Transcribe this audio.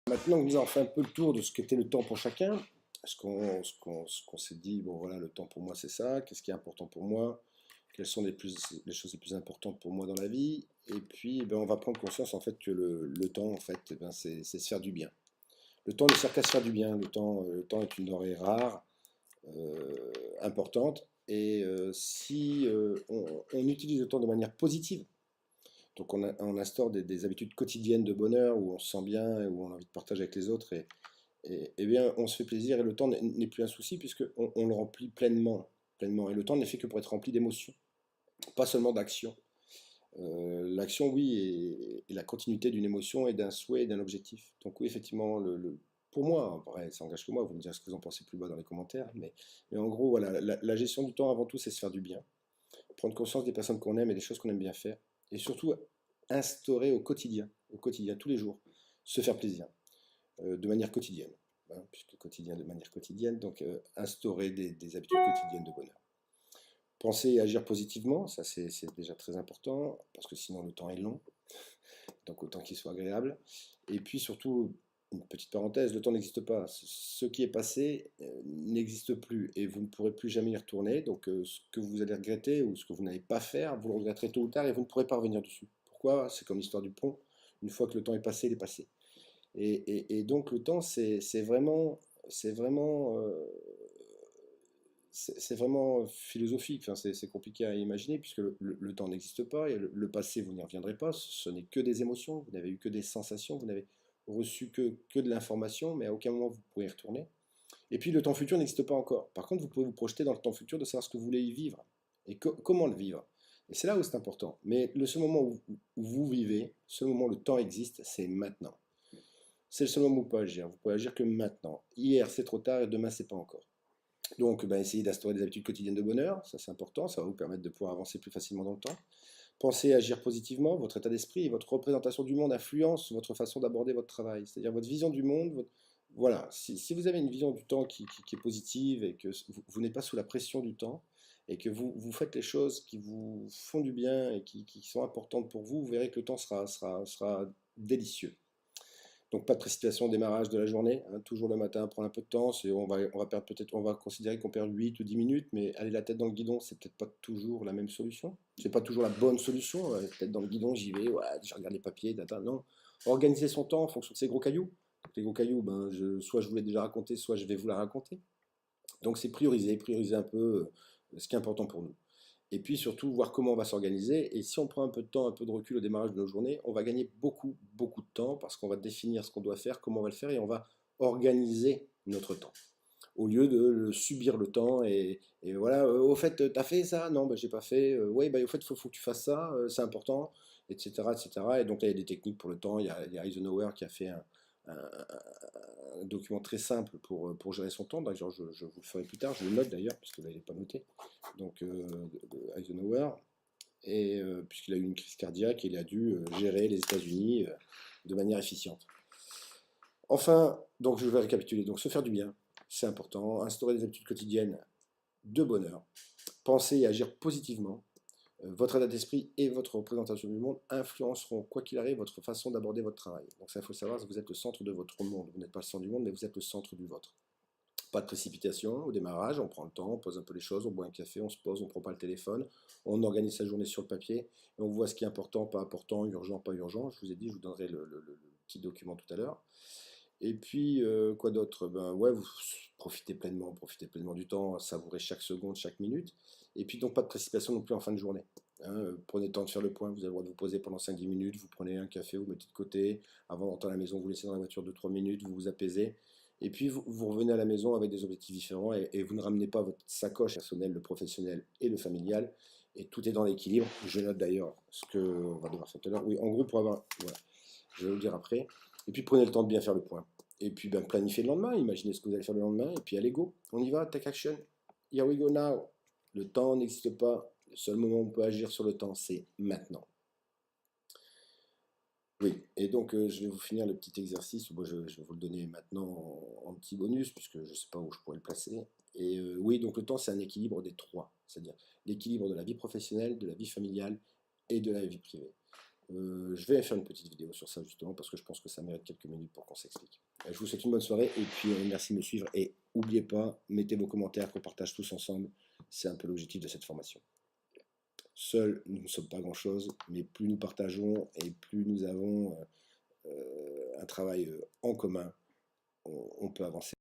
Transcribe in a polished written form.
Maintenant que nous avons fait un peu le tour de ce qu'était le temps pour chacun, ce qu'on s'est dit, bon voilà, le temps pour moi c'est ça, qu'est-ce qui est important pour moi, quelles sont les choses les plus importantes pour moi dans la vie, et puis on va prendre conscience en fait que le temps en fait, c'est se faire du bien. Le temps ne sert qu'à se faire du bien, le temps est une denrée rare, importante, et si on utilise le temps de manière positive, donc on instaure des habitudes quotidiennes de bonheur où on se sent bien et où on a envie de partager avec les autres et bien on se fait plaisir et le temps n'est plus un souci puisqu'on on le remplit pleinement, pleinement. Et le temps n'est fait que pour être rempli d'émotions, pas seulement d'actions. L'action, oui, est la continuité d'une émotion et d'un souhait et d'un objectif. Donc oui, effectivement, pour moi, en vrai, ça engage que moi, vous me direz ce que vous en pensez plus bas dans les commentaires, mais en gros, voilà, la gestion du temps avant tout, c'est se faire du bien, prendre conscience des personnes qu'on aime et des choses qu'on aime bien faire, et surtout instaurer au quotidien, tous les jours, se faire plaisir, de manière quotidienne, hein, puisque quotidien de manière quotidienne, donc instaurer des habitudes quotidiennes de bonheur. Penser et agir positivement, ça c'est déjà très important, parce que sinon le temps est long, donc autant qu'il soit agréable. Et puis surtout, une petite parenthèse, le temps n'existe pas. Ce qui est passé n'existe plus et vous ne pourrez plus jamais y retourner. Donc ce que vous allez regretter ou ce que vous n'allez pas faire, vous le regretterez tôt ou tard et vous ne pourrez pas revenir dessus. Pourquoi? C'est comme l'histoire du pont. Une fois que le temps est passé, il est passé. Et donc le temps, c'est vraiment, c'est vraiment philosophique, enfin, c'est compliqué à imaginer puisque le temps n'existe pas et le passé, vous n'y reviendrez pas, ce n'est que des émotions, vous n'avez eu que des sensations, vous n'avez reçu que de l'information, mais à aucun moment vous pouvez y retourner. Et puis le temps futur n'existe pas encore. Par contre, vous pouvez vous projeter dans le temps futur de savoir ce que vous voulez y vivre et comment le vivre. Et c'est là où c'est important. Mais le seul moment où vous vivez, le seul moment où le temps existe, c'est maintenant. C'est le seul moment où vous pouvez agir. Vous pouvez agir que maintenant. Hier, c'est trop tard et demain, c'est pas encore. Donc, essayez d'instaurer des habitudes quotidiennes de bonheur, ça c'est important, ça va vous permettre de pouvoir avancer plus facilement dans le temps. Pensez à agir positivement, votre état d'esprit et votre représentation du monde influencent votre façon d'aborder votre travail, c'est-à-dire votre vision du monde. Voilà, si vous avez une vision du temps qui est positive et que vous n'êtes pas sous la pression du temps et que vous faites les choses qui vous font du bien et qui sont importantes pour vous, vous verrez que le temps sera délicieux. Donc pas de précipitation au démarrage de la journée, hein, toujours le matin, prendre un peu de temps, on va perdre peut-être, on va considérer qu'on perd 8 ou 10 minutes, mais aller la tête dans le guidon, c'est peut-être pas toujours la même solution. C'est pas toujours la bonne solution, tête dans le guidon, j'y vais, ouais, je regarde les papiers, data, non. Organiser son temps en fonction de ses gros cailloux. Donc, les gros cailloux, soit je vous l'ai déjà raconté, soit je vais vous la raconter. Donc c'est prioriser un peu ce qui est important pour nous. Et puis surtout voir comment on va s'organiser. Et si on prend un peu de temps, un peu de recul au démarrage de nos journées, on va gagner beaucoup, beaucoup de temps parce qu'on va définir ce qu'on doit faire, comment on va le faire et on va organiser notre temps. Au lieu de subir le temps et voilà, au fait, t'as fait ça? Non, j'ai pas fait. Oui, au fait, faut que tu fasses ça, c'est important, etc., etc. Et donc là, il y a des techniques pour le temps. Il y a Eisenhower qui a fait un document très simple pour gérer son temps. D'ailleurs, je vous le ferai plus tard, je le note d'ailleurs, puisque là, il n'est pas noté. Donc, de Eisenhower, et puisqu'il a eu une crise cardiaque, il a dû gérer les États-Unis de manière efficiente. Enfin, donc je vais récapituler. Donc, se faire du bien, c'est important. Instaurer des habitudes quotidiennes de bonheur. Penser et agir positivement. Votre état d'esprit et votre représentation du monde influenceront, quoi qu'il arrive, votre façon d'aborder votre travail. Donc ça, il faut savoir, vous êtes le centre de votre monde. Vous n'êtes pas le centre du monde, mais vous êtes le centre du vôtre. Pas de précipitation au démarrage, on prend le temps, on pose un peu les choses, on boit un café, on se pose, on ne prend pas le téléphone, on organise sa journée sur le papier, et on voit ce qui est important, pas important, urgent, pas urgent. Je vous ai dit, je vous donnerai le petit document tout à l'heure. Et puis, quoi d'autre? Ouais, vous profitez pleinement du temps, savourez chaque seconde, chaque minute. Et puis donc pas de précipitation non plus en fin de journée. Hein, prenez le temps de faire le point, vous avez le droit de vous poser pendant 5-10 minutes, vous prenez un café, vous mettez de côté, avant d'entrer à la maison, vous laissez dans la voiture 2-3 minutes, vous vous apaisez, et puis vous revenez à la maison avec des objectifs différents, et vous ne ramenez pas votre sacoche personnelle, le professionnel et le familial, et tout est dans l'équilibre. Je note d'ailleurs ce qu'on va devoir faire tout à l'heure. Oui, en gros, pour avoir... Voilà, je vais vous le dire après. Et puis prenez le temps de bien faire le point. Et puis planifiez le lendemain, imaginez ce que vous allez faire le lendemain, et puis allez go, on y va, take action, here we go now. Le temps n'existe pas, le seul moment où on peut agir sur le temps, c'est maintenant. Oui, et donc je vais vous finir le petit exercice, moi je vais vous le donner maintenant en petit bonus, puisque je ne sais pas où je pourrais le placer. Et oui, donc le temps c'est un équilibre des trois, c'est-à-dire l'équilibre de la vie professionnelle, de la vie familiale et de la vie privée. Je vais faire une petite vidéo sur ça justement parce que je pense que ça mérite quelques minutes pour qu'on s'explique. Je vous souhaite une bonne soirée et puis merci de me suivre et n'oubliez pas, mettez vos commentaires qu'on partage tous ensemble, c'est un peu l'objectif de cette formation. Seuls, nous ne sommes pas grand-chose, mais plus nous partageons et plus nous avons un travail en commun, on peut avancer.